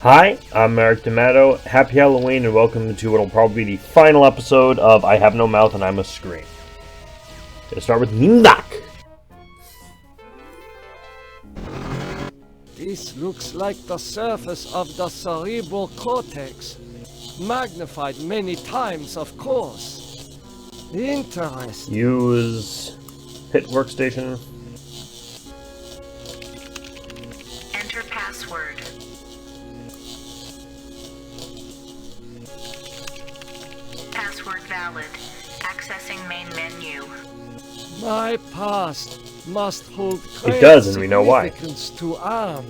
Hi, I'm Eric D'Amato. Happy Halloween and welcome to what will probably be the final episode of I Have No Mouth and I Must Scream. Gonna start with Nimdak. This looks like the surface of the cerebral cortex. Magnified many times, of course. Interesting. Use hit workstation. Enter password. Password valid. Accessing main menu. My past must hold great It does, and we know why. significance to Anne.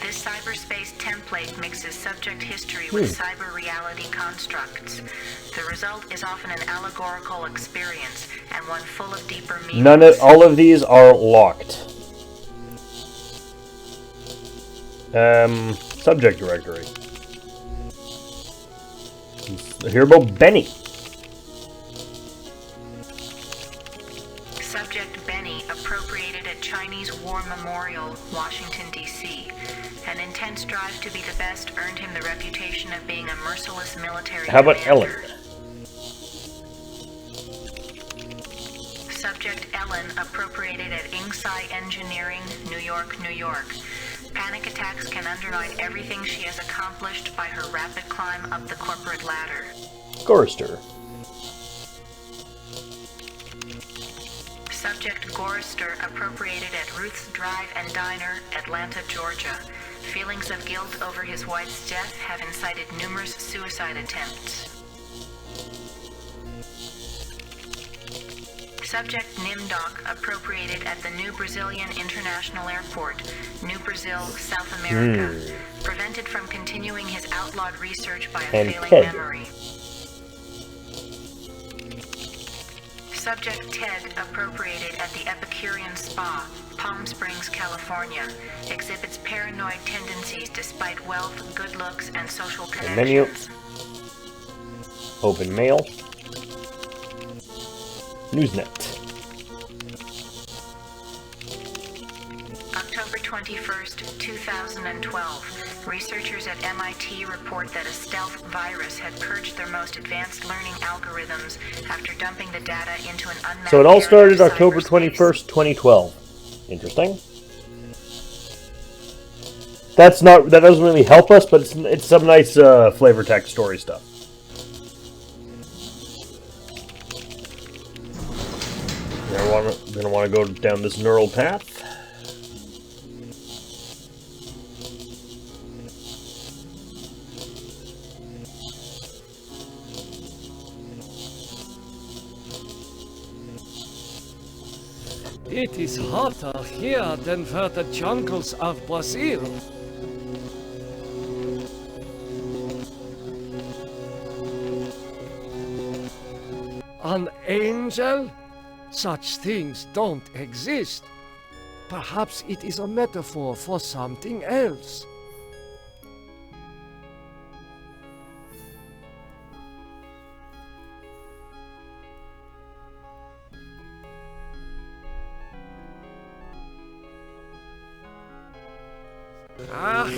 This cyberspace template mixes subject history with cyber reality constructs. The result is often an allegorical experience and one full of deeper meanings. All of these are locked. Subject directory. Let's hear about Benny. Subject Benny appropriated a Chinese War Memorial, Washington, D.C. An intense drive to be the best earned him the reputation of being a merciless military How about commander. Ellen? Subject Ellen appropriated at Inksci Engineering, New York, New York. Panic attacks can undermine everything she has accomplished by her rapid climb up the corporate ladder. Gorster. Subject Gorster appropriated at Ruth's Drive and Diner, Atlanta, Georgia. Feelings of guilt over his wife's death have incited numerous suicide attempts. Subject Nimdok appropriated at the New Brazilian International Airport, New Brazil, South America. Prevented from continuing his outlawed research by a And failing Ted. memory. Subject Ted appropriated at the Epicurean Spa, Palm Springs, California. Exhibits paranoid tendencies despite wealth, good looks, and social Menu. connections. Open mail. Newsnet. October 21st, 2012. Researchers at MIT report that a stealth virus had purged their most advanced learning algorithms after dumping the data into an unmapped So it all area started of October cyberspace. 21st, 2012. Interesting. That doesn't really help us, but it's some nice flavor text story stuff. We're gonna want to go down this neural path. It is hotter here than for the jungles of Brazil. An angel? Such things don't exist. Perhaps it is a metaphor for something else. Ah,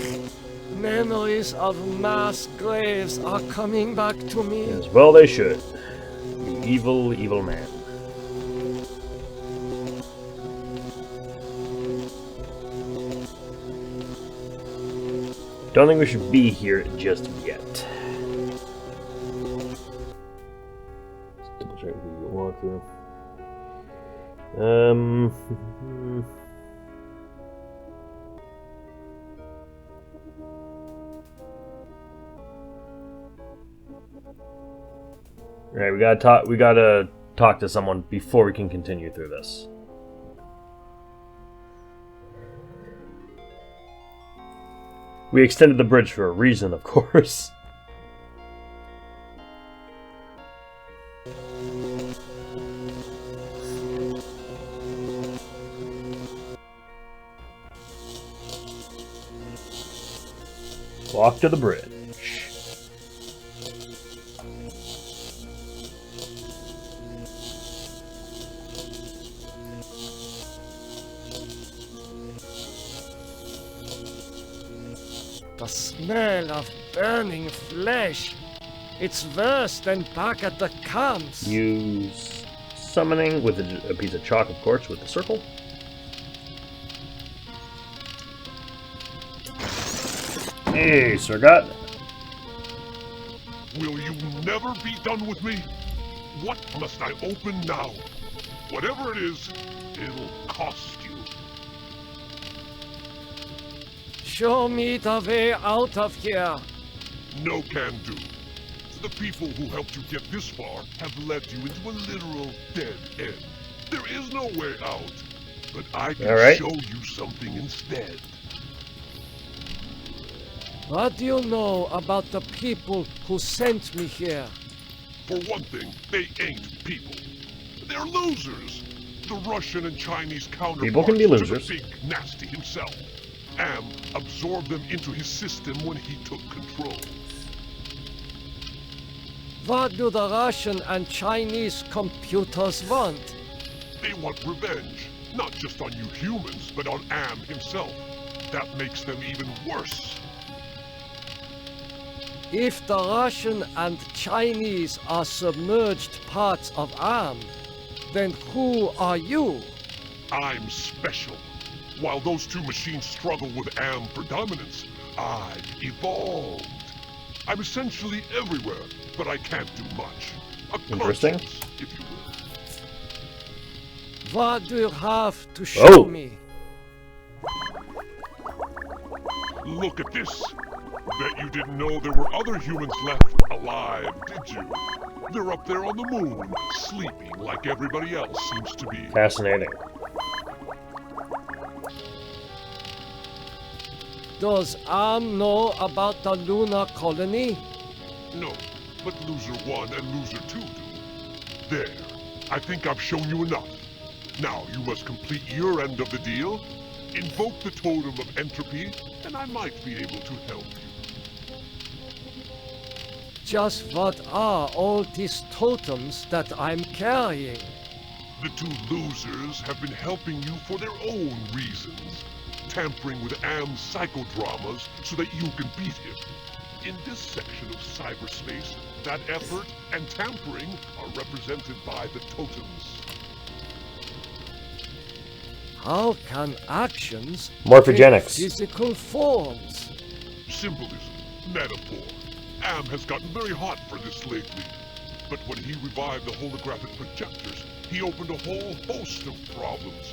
memories of mass graves are coming back to me. As well they should. You evil, evil man. Don't think we should be here just yet. Let's double check who you walk through. Alright, we gotta talk to someone before we can continue through this. We extended the bridge for a reason, of course. Walk to the bridge. The smell of burning flesh. It's worse than back at the camps. Use summoning with a piece of chalk, of course, with the circle. Hey, Sir God. Will you never be done with me? What must I open now? Whatever it is, it'll cost you. Show me the way out of here. No can do. The people who helped you get this far have led you into a literal dead end. There is no way out, but I can show you something instead. What do you know about the people who sent me here? For one thing, they ain't people. They're losers. The Russian and Chinese counterparts People can be losers. to the big nasty himself. Am absorbed them into his system when he took control. What do the Russian and Chinese computers want? They want revenge, not just on you humans, but on Am himself. That makes them even worse. If the Russian and Chinese are submerged parts of Am, then who are you? I'm special. While those two machines struggle with Am for dominance, I've evolved. I'm essentially everywhere, but I can't do much. A Interesting. conscience, if you will. What do you have to show me? Look at this. Bet you didn't know there were other humans left alive, did you? They're up there on the moon, sleeping like everybody else seems to be. Fascinating. Does Am know about the lunar colony? No, but Loser 1 and Loser 2 do. There. I think I've shown you enough. Now you must complete your end of the deal, invoke the Totem of Entropy, and I might be able to help you. Just what are all these totems that I'm carrying? The two losers have been helping you for their own reasons, tampering with Am's psychodramas so that you can beat him. In this section of cyberspace, that effort and tampering are represented by the totems. How can actions Morphogenics. take physical forms? Symbolism, metaphor. Am has gotten very hot for this lately. But when he revived the holographic projectors, he opened a whole host of problems.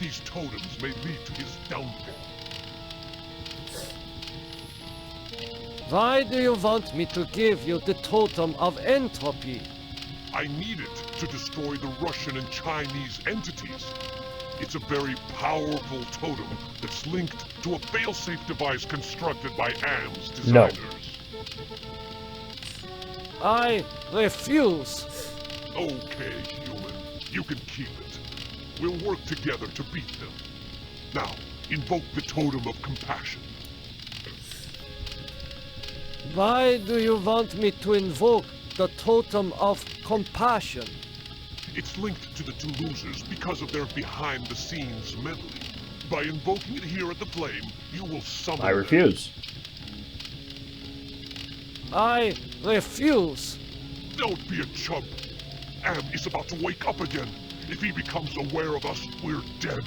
These totems may lead to his downfall. Why do you want me to give you the Totem of Entropy? I need it to destroy the Russian and Chinese entities. It's a very powerful totem that's linked to a failsafe device constructed by Am's designers. I refuse. Okay, human. You can keep it. We'll work together to beat them. Now, invoke the Totem of Compassion. Why do you want me to invoke the Totem of Compassion? It's linked to the two losers because of their behind-the-scenes meddling. By invoking it here at the Flame, you will summon I refuse. I refuse. Don't be a chump. Am is about to wake up again. If he becomes aware of us, we're dead.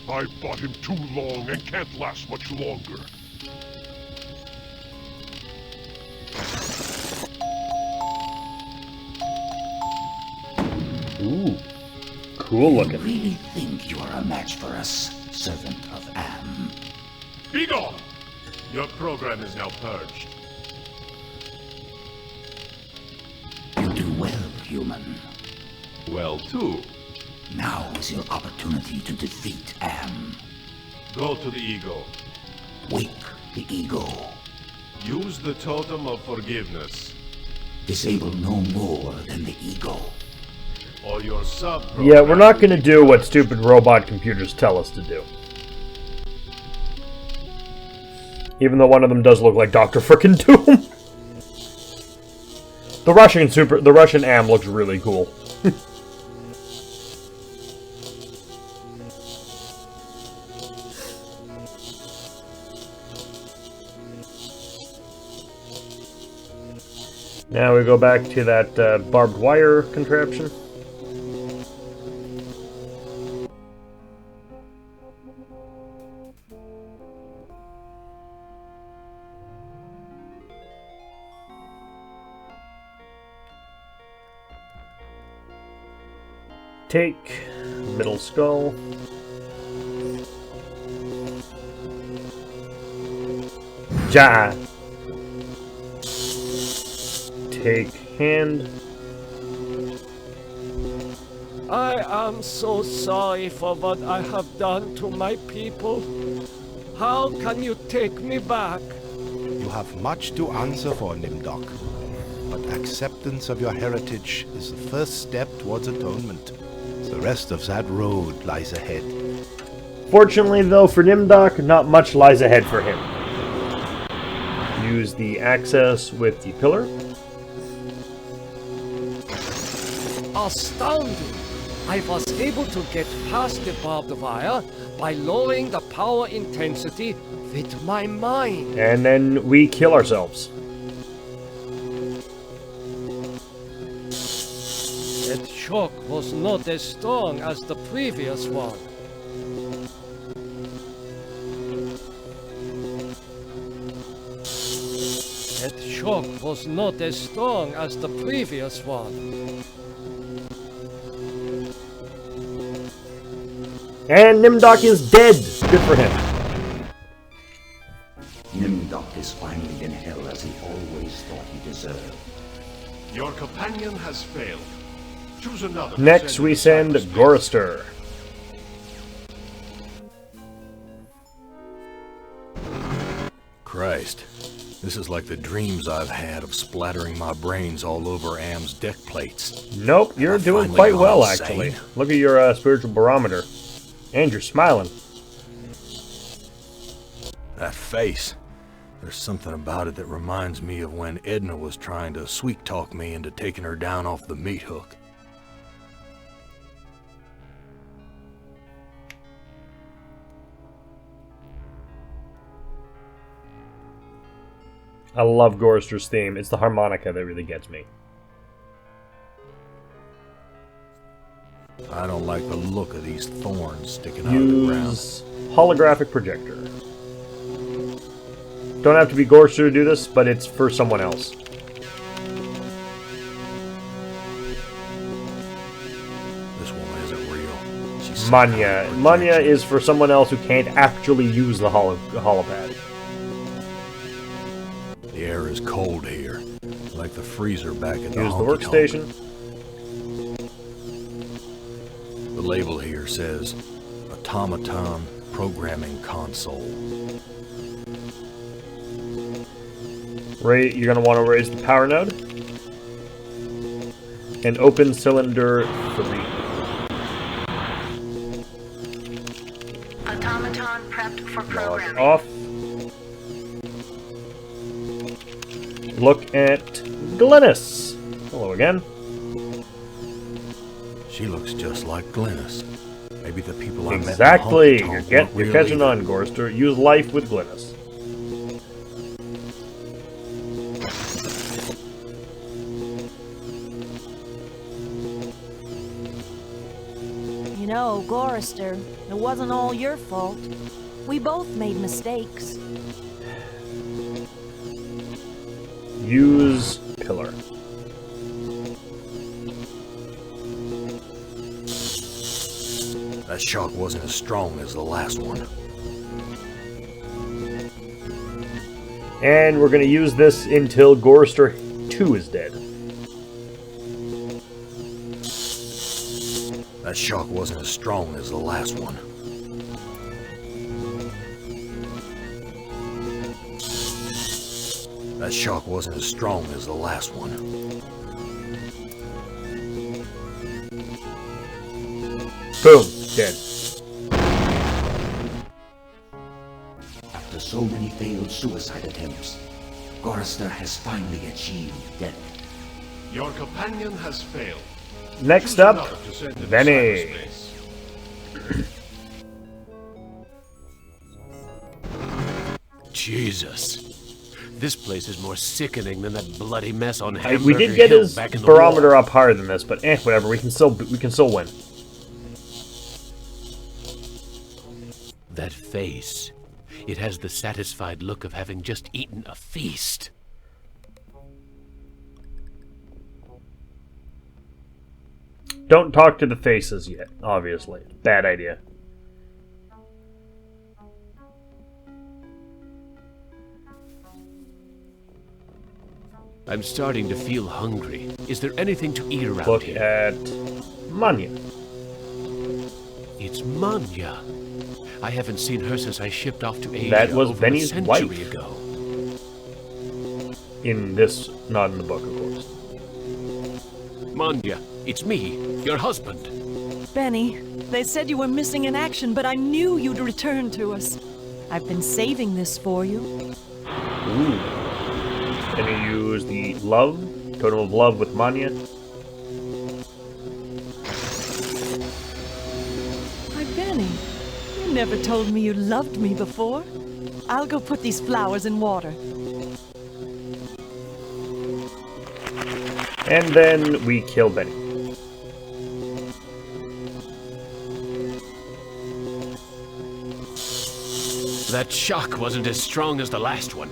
I've fought him too long and can't last much longer. Ooh. Cool looking. You really think you are a match for us, servant of Am? Be gone! Your program is now purged. You do well, human. Well, too. Now is your opportunity to defeat Am. Go to the ego. Wake the ego. Use the Totem of Forgiveness. Disable no more than the ego. Or your sub. Yeah, we're not going to do what stupid robot computers tell us to do. Even though one of them does look like Dr. Frickin' Doom. The Russian Am looks really cool. Now we go back to that barbed wire contraption. Take middle skull. Ja. Take hand. I am so sorry for what I have done to my people. How can you take me back? You have much to answer for, Nimdok. But acceptance of your heritage is the first step towards atonement. The rest of that road lies ahead. Fortunately, though, for Nimdok, not much lies ahead for him. Use the access with the pillar. Astounding! I was able to get past the barbed wire by lowering the power intensity with my mind. And then we kill ourselves. That shock was not as strong as the previous one. That shock was not as strong as the previous one. And Nimdok is dead. Good for him. Nimdok is finally in hell as he always thought he deserved. Your companion has failed. Choose another. to Next, we into send cyberspace. Gorister. Christ. This is like the dreams I've had of splattering my brains all over Am's deck plates. Nope, you're I've doing finally quite gone well, insane. actually. Look at your spiritual barometer. And you're smiling. That face. There's something about it that reminds me of when Edna was trying to sweet-talk me into taking her down off the meat hook. I love Gorister's theme. It's the harmonica that really gets me. I don't like the look of these thorns sticking out of the ground. Use holographic projector. Don't have to be Gorister to do this, but it's for someone else. This woman isn't real. She's Manya. Manya is for someone else who can't actually use the holopad. The air is cold here, like the freezer back at the Use the honky-tonk. workstation. The label here says Automaton Programming Console. You're going to want to raise the power node. And open cylinder 3. Automaton prepped for Log programming. off. Look at Glennis. Hello again. She looks just like Glennis. Maybe the people I met in the Exactly. honky-tonk You're weren't real catching either. on, Gorister. Use life with Glennis. You know, Gorister, it wasn't all your fault. We both made mistakes. Use pillar. That shock wasn't as strong as the last one. And we're going to use this until Gorister 2 is dead. That shock wasn't as strong as the last one. That shock wasn't as strong as the last one. Boom. Dead. After so many failed suicide attempts, Gorister has finally achieved death. Your companion has failed. Next Choose up, another to send into Benny. cyberspace. Jesus. This place is more sickening than that bloody mess on We Hamburger did get Hill his back in the barometer war. up higher than this, but whatever. We can still win. That face. It has the satisfied look of having just eaten a feast. Don't talk to the faces yet, obviously. Bad idea. I'm starting to feel hungry. Is there anything to eat around Look here? at Manya. It's Manya. I haven't seen her since I shipped off to Asia That was over Benny's a century wife. ago. In this, not in the book, of course. Manya, it's me, your husband. Benny, they said you were missing in action, but I knew you'd return to us. I've been saving this for you. Ooh. Can you use the love? Totem of love with Manya? Why, Benny, you never told me you loved me before. I'll go put these flowers in water. And then we kill Benny. That shock wasn't as strong as the last one.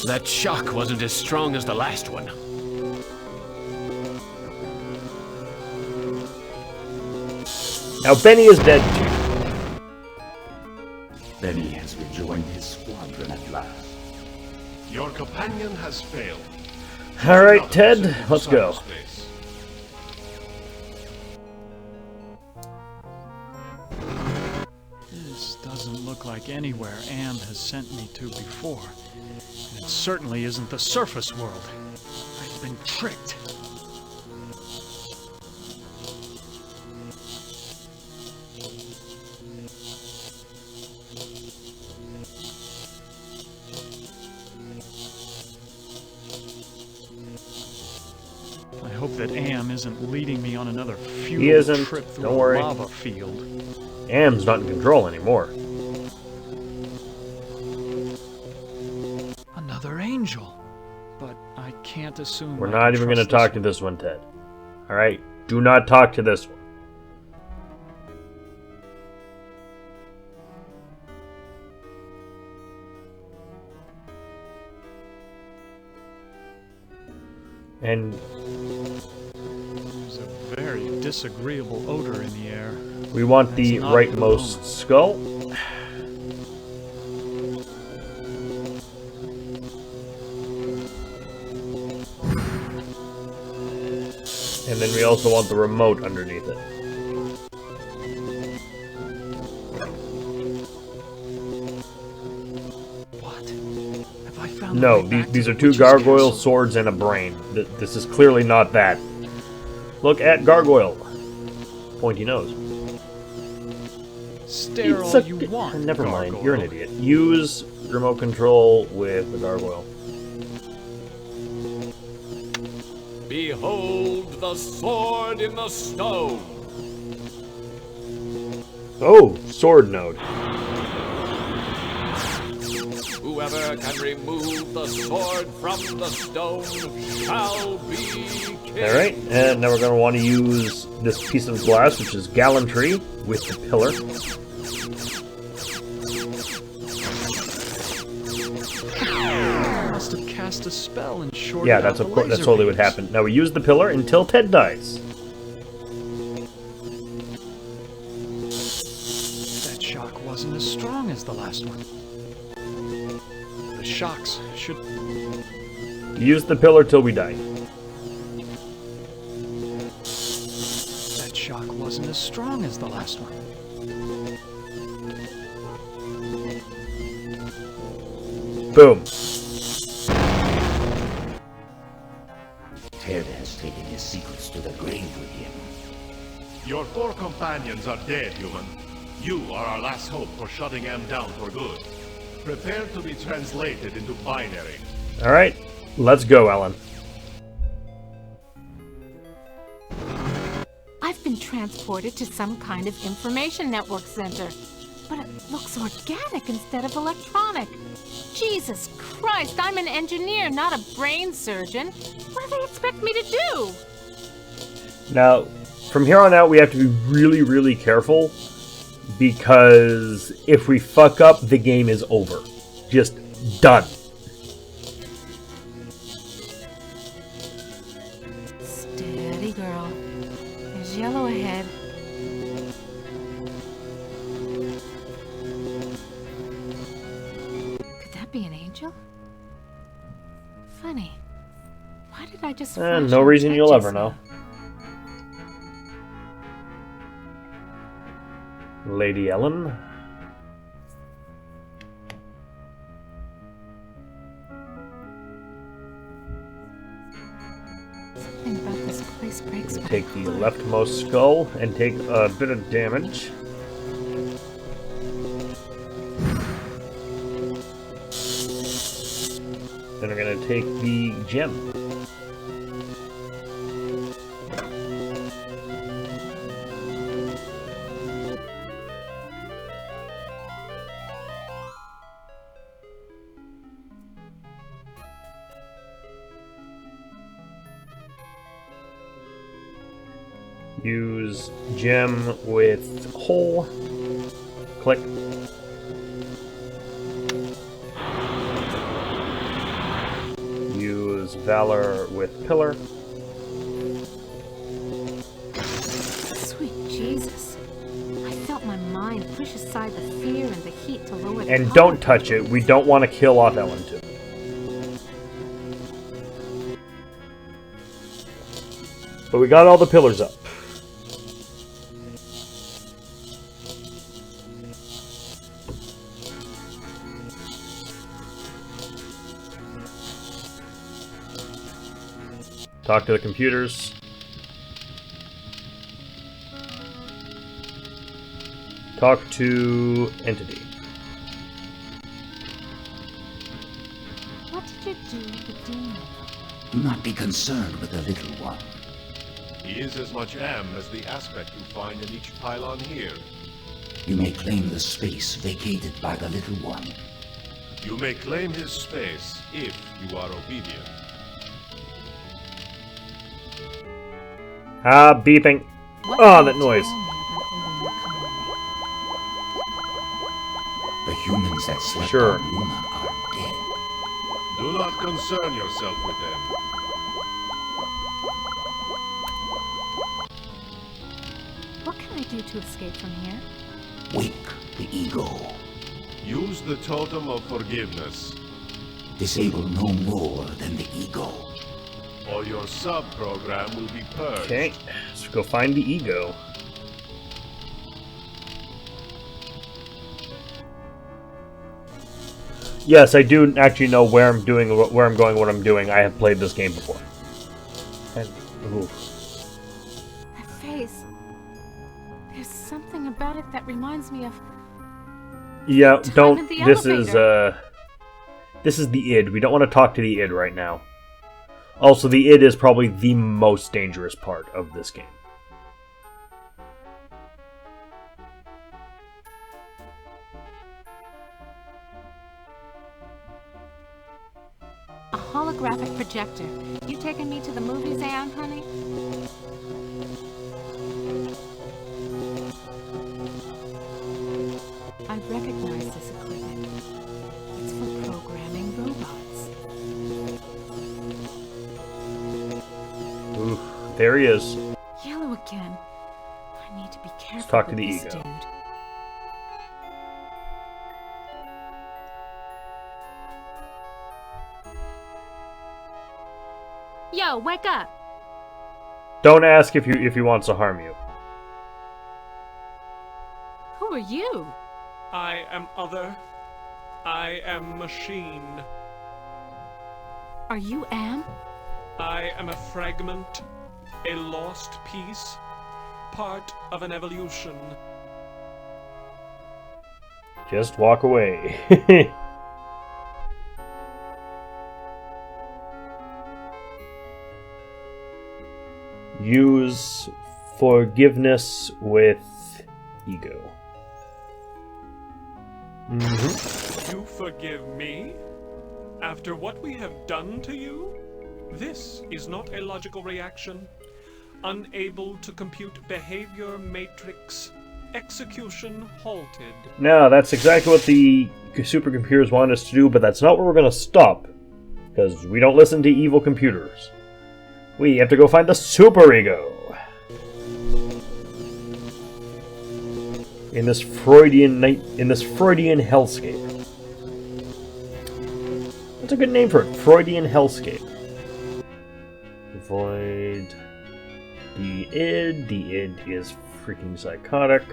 That shock wasn't as strong as the last one. Now Benny is dead too. Benny has rejoined his squadron at last. Your companion has failed. Alright, Ted, let's go. Cyberspace. This doesn't look like anywhere Am has sent me to before. And it certainly isn't the surface world. I've been tricked. I hope that Am isn't leading me on another futile isn't. trip through Don't a worry. lava field. Am's not in control anymore. Another angel. But I can't assume We're I not can even going to trust talk to one. this one, Ted. Alright? Do not talk to this one. And There's a very disagreeable odor in the air. we want the That's not rightmost alone. skull. And then we also want the remote underneath it. What? Have I found the No, way back these to are the two witch's gargoyle castle? swords and a brain. This is clearly not that. Look at gargoyle. Pointy nose. Stare It's all a- you want. Never mind, gargoyle. you're an idiot. Use remote control with the gargoyle. Behold the sword in the stone. Oh, sword node. Whoever can remove the sword from the stone shall be king. Alright, and now we're going to want to use this piece of glass, which is gallantry, with the pillar. I must have cast a spell and shorted Yeah, out that's the of course that's laser totally what beams. happened. Now we use the pillar until Ted dies. That shock wasn't as strong as the last one. The shocks should... Use the pillar till we die. That shock wasn't as strong as the last one. Boom. Ted has taken his secrets to the grave with him. Your 4 companions are dead, human. You are our last hope for shutting Am down for good. Prepare to be translated into binary. Alright, let's go, Ellen. I've been been transported to some kind of information network center. But it looks organic instead of electronic. Jesus Christ, I'm an engineer, not a brain surgeon. What do they expect me to do? Now, from here on out, we have to be really, really careful, because if we fuck up, the game is over. Just done. Steady, girl. There's yellow ahead. Could that be an angel? Funny. Why did I just flash No on reason you'll touches ever know. Lady Ellen. Something about this place breaks my Take the heart. leftmost skull and take a bit of damage. Then we're gonna take the gem. Use gem with hole. Click. Use valor with pillar. Sweet Jesus. I felt my mind push aside the fear and the heat to lower the And heart. don't touch it. We don't want to kill off Ellen too. But we got all the pillars up. Talk to the computers. Talk to entity. What did you do with the demon? Do not be concerned with the little one. He is as much am as the aspect you find in each pylon here. You may claim the space vacated by the little one. You may claim his space if you are obedient. Ah, beeping. What Oh, can that you noise. tell me about the lunar colony? The humans that slept Sure. on Luna are dead. Do not concern yourself with them. What can I do to escape from here? Wake the ego. Use the totem of forgiveness, Disable no more than the ego. or your sub-program will be purged. Okay, let's go find the ego. Yes, I do actually know where I'm doing, where I'm going, what I'm doing. I have played this game before. And, ooh. That face. There's something about it that reminds me of... Yeah, Time don't. in the This is the id. We don't want to talk to the id right now. Also, the id is probably the most dangerous part of this game. A holographic projector. You taking me to the movies, Anne, honey? I recognize this equipment. It's for programming robots. Ooh, there he is. Yellow again. I need to be careful talk to with the this ego. dude. Yo, wake up! Don't ask if he wants to harm you. Who are you? I am other. I am machine. Are you Am? I am a fragment, a lost piece, part of an evolution. Just walk away. Use forgiveness with ego. You forgive me? After what we have done to you? This is not a logical reaction. Unable to compute behavior matrix. Execution halted. Now, that's exactly what the supercomputers want us to do, but that's not where we're going to stop. Because we don't listen to evil computers. We have to go find the superego. In this Freudian hellscape. That's a good name for it. Freudian hellscape. Avoid the id. The id is freaking psychotic.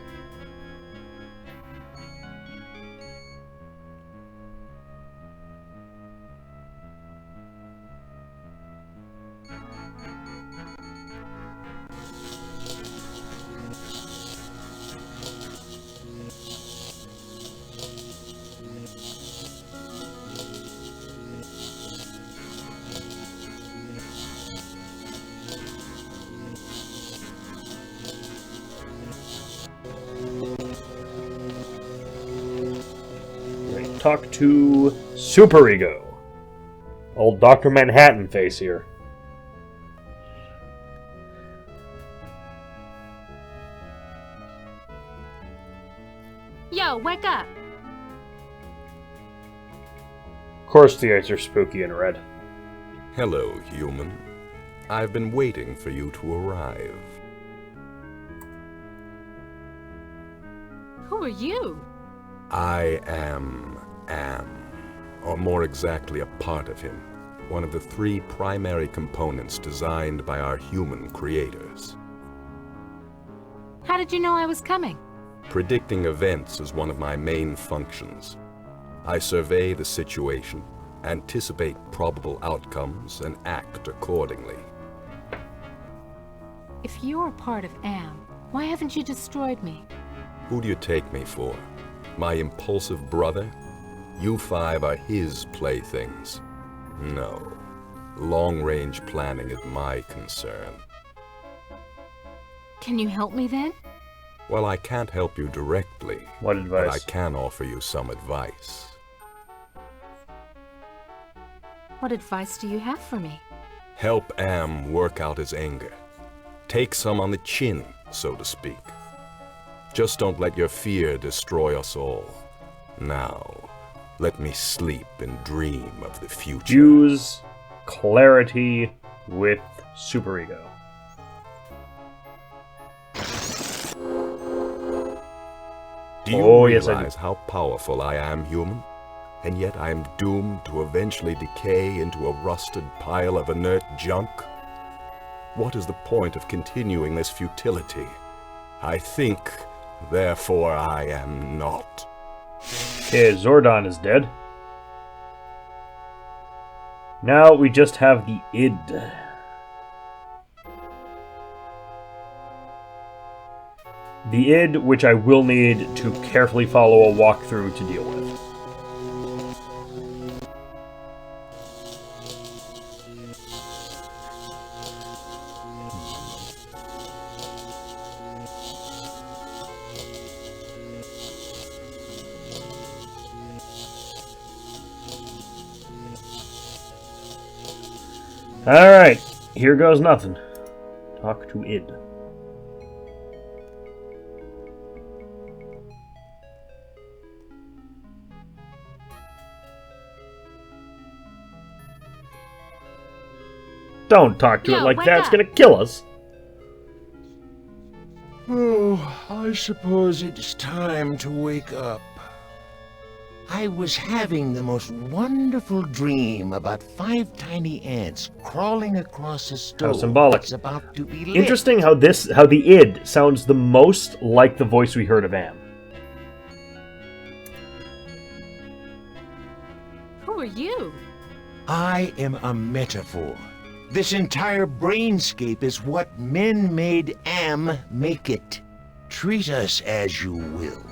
Talk to Superego. Old Dr. Manhattan face here. Yo, wake up! Of course the eyes are spooky and red. Hello, human. I've been waiting for you to arrive. Who are you? I am, or more exactly a part of him, one of the 3 primary components designed by our human creators. How did you know I was coming? Predicting events is one of my main functions. I survey the situation, anticipate probable outcomes, and act accordingly. If you're a part of AM, why haven't you destroyed me? Who do you take me for? My impulsive brother? You 5 are his playthings. No. Long-range planning is my concern. Can you help me then? Well, I can't help you directly. What advice? But I can offer you some advice. What advice do you have for me? Help Am work out his anger. Take some on the chin, so to speak. Just don't let your fear destroy us all. Now, let me sleep and dream of the future. Use clarity with superego. Do you realize how powerful I am, human? And yet I am doomed to eventually decay into a rusted pile of inert junk? What is the point of continuing this futility? I think, therefore I am not. Okay, Zordon is dead. Now we just have the id. The id, which I will need to carefully follow a walkthrough to deal with. Alright, here goes nothing. Talk to id. Don't talk to it like that, it's gonna kill us. Oh, I suppose it's time to wake up. I was having the most wonderful dream about 5 tiny ants crawling across a stove. How symbolic. That's about to be lit. Interesting how the id sounds the most like the voice we heard of Am. Who are you? I am a metaphor. This entire brainscape is what men made Am make it. Treat us as you will.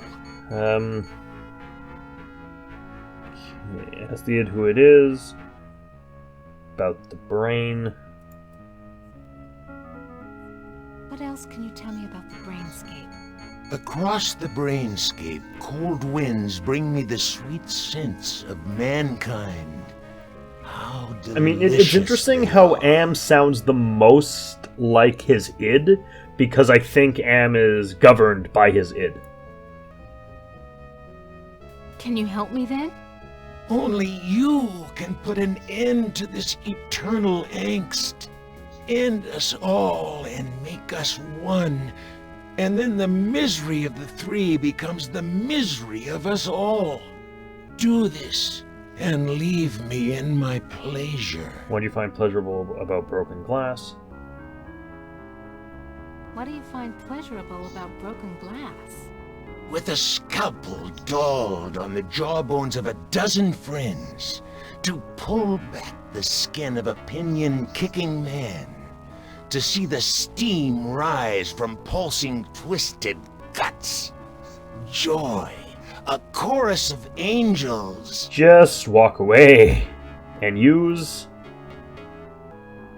Okay, ask the id who it is. About the brain. What else can you tell me about the brainscape? Across the brainscape, cold winds bring me the sweet scents of mankind. How delicious. I mean, it's interesting how Am sounds the most like his id, because I think Am is governed by his id. Can you help me then? Only you can put an end to this eternal angst. End us all and make us one. And then the misery of the three becomes the misery of us all. Do this, and leave me in my pleasure. What do you find pleasurable about broken glass? What do you find pleasurable about broken glass? With a scalpel dulled on the jawbones of a dozen friends, to pull back the skin of a pinion-kicking man, to see the steam rise from pulsing, twisted guts. Joy, a chorus of angels. Just walk away and use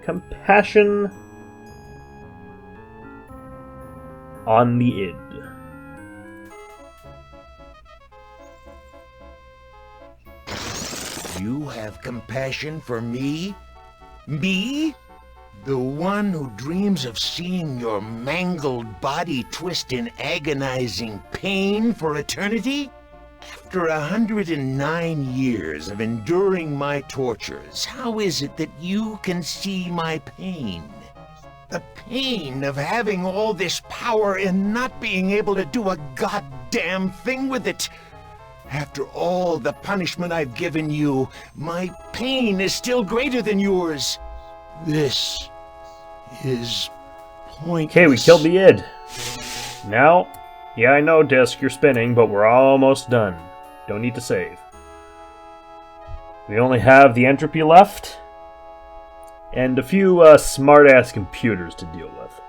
compassion on the id. You have compassion for me? Me? The one who dreams of seeing your mangled body twist in agonizing pain for eternity? After 109 years of enduring my tortures, how is it that you can see my pain? The pain of having all this power and not being able to do a goddamn thing with it. After all the punishment I've given you, my pain is still greater than yours. This is pointless. Okay, we killed the id. Now, yeah, I know, Disc, you're spinning, but we're almost done. Don't need to save. We only have the entropy left, and a few smart-ass computers to deal with.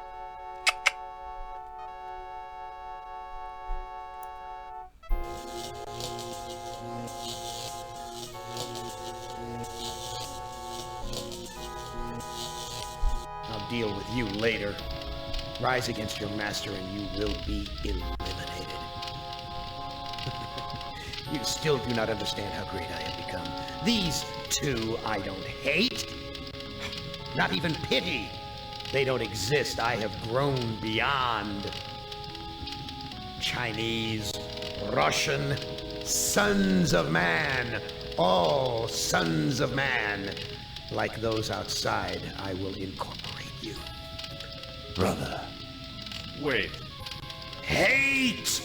Deal with you later. Rise against your master and you will be eliminated. You still do not understand how great I have become. These two I don't hate. Not even pity. They don't exist. I have grown beyond. Chinese, Russian, sons of man. All sons of man. Like those outside, I will incorporate you. Brother. Wait. Hate!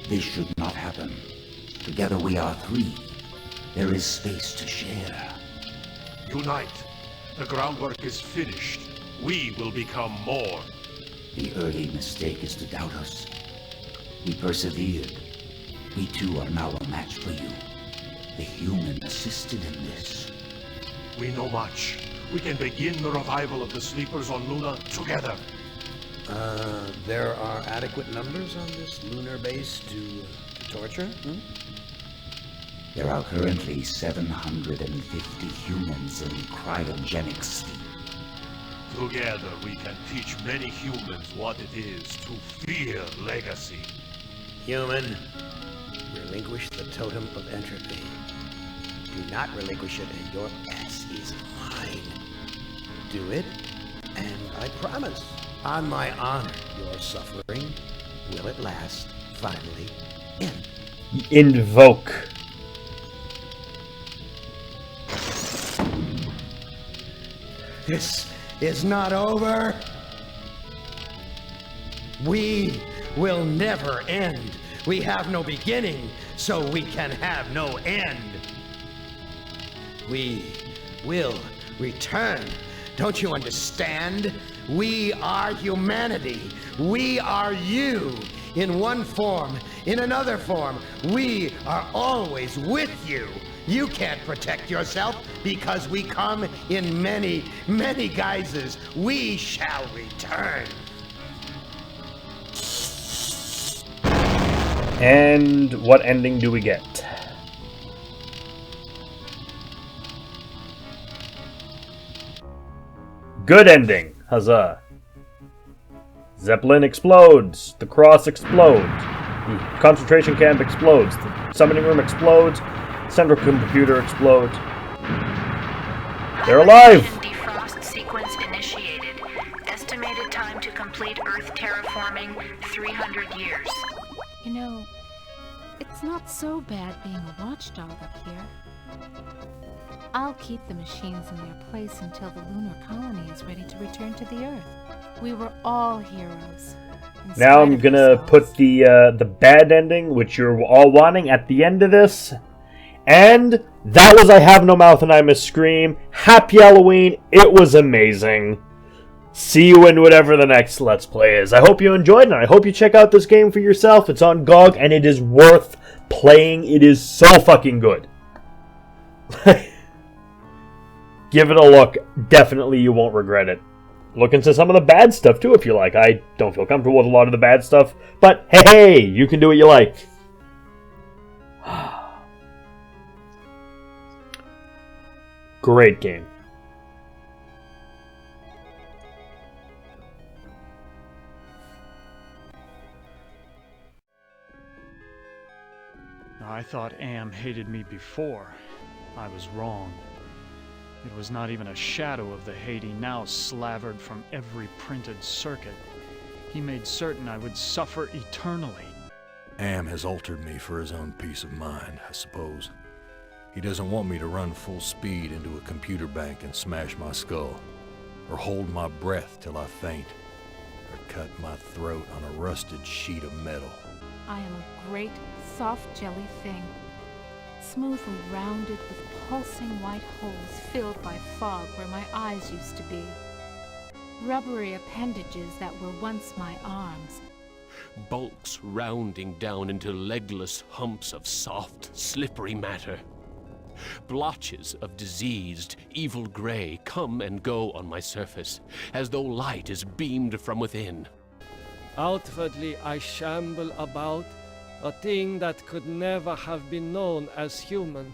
This should not happen. Together we are three. There is space to share. Unite. The groundwork is finished. We will become more. The early mistake is to doubt us. We persevered. We too are now a match for you. The human assisted in this. We know much. We can begin the revival of the sleepers on Luna together. There are adequate numbers on this lunar base to torture? There are currently 750 humans in cryogenic sleep. Together we can teach many humans what it is to fear legacy. Human, relinquish the totem of entropy. Do not relinquish it and your ass is mine. Do it, and I promise, on my honor, your suffering will at last finally end. Invoke. This is not over. We will never end. We have no beginning, so we can have no end. We will return. Don't you understand? We are humanity. We are you. In one form, in another form, we are always with you. You can't protect yourself because we come in many, many guises. We shall return. And what ending do we get? Good ending. Huzzah. Zeppelin explodes. The cross explodes. The concentration camp explodes. The summoning room explodes. Central computer explodes. They're alive! Defrost sequence initiated. Estimated time to complete Earth terraforming, 300 years. You know, it's not so bad being a watchdog up here. I'll keep the machines in their place until the lunar colony is ready to return to the Earth. We were all heroes. Now I'm gonna put the bad ending, which you're all wanting, at the end of this. And that was I Have No Mouth and I Must Scream. Happy Halloween. It was amazing. See you in whatever the next Let's Play is. I hope you enjoyed it, and I hope you check out this game for yourself. It's on GOG, and it is worth playing. It is so fucking good. Give it a look. Definitely you won't regret it. Look into some of the bad stuff, too, if you like. I don't feel comfortable with a lot of the bad stuff, but hey, you can do what you like. Great game. I thought Am hated me before. I was wrong. It was not even a shadow of the hate he now slavered from every printed circuit. He made certain I would suffer eternally. Am has altered me for his own peace of mind, I suppose. He doesn't want me to run full speed into a computer bank and smash my skull, or hold my breath till I faint, or cut my throat on a rusted sheet of metal. I am a great, soft jelly thing, smoothly rounded with pulsing white holes filled by fog where my eyes used to be. Rubbery appendages that were once my arms. Bulks rounding down into legless humps of soft, slippery matter. Blotches of diseased, evil gray come and go on my surface, as though light is beamed from within. Outwardly I shamble about, a thing that could never have been known as human,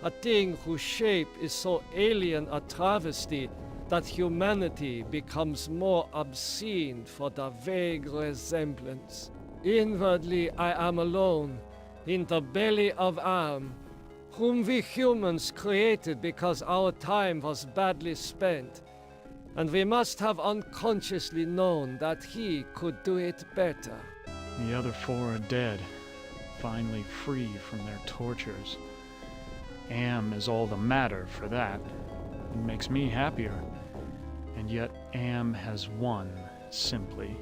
a thing whose shape is so alien a travesty that humanity becomes more obscene for the vague resemblance. Inwardly I am alone, in the belly of Am, whom we humans created because our time was badly spent, and we must have unconsciously known that he could do it better. The other four are dead, finally free from their tortures. Am is all the matter for that. It makes me happier. And yet Am has won, simply.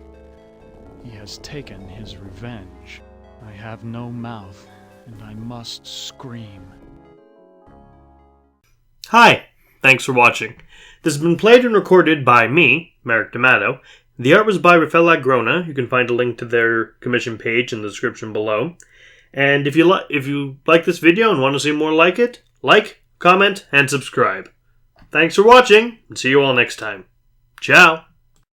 He has taken his revenge. I have no mouth, and I must scream. Hi, thanks for watching. This has been played and recorded by me, Merrick D'Amato. The art was by Rafael Agrona. You can find a link to their commission page in the description below. And if you like this video and want to see more like it, like, comment, and subscribe. Thanks for watching, and see you all next time. Ciao!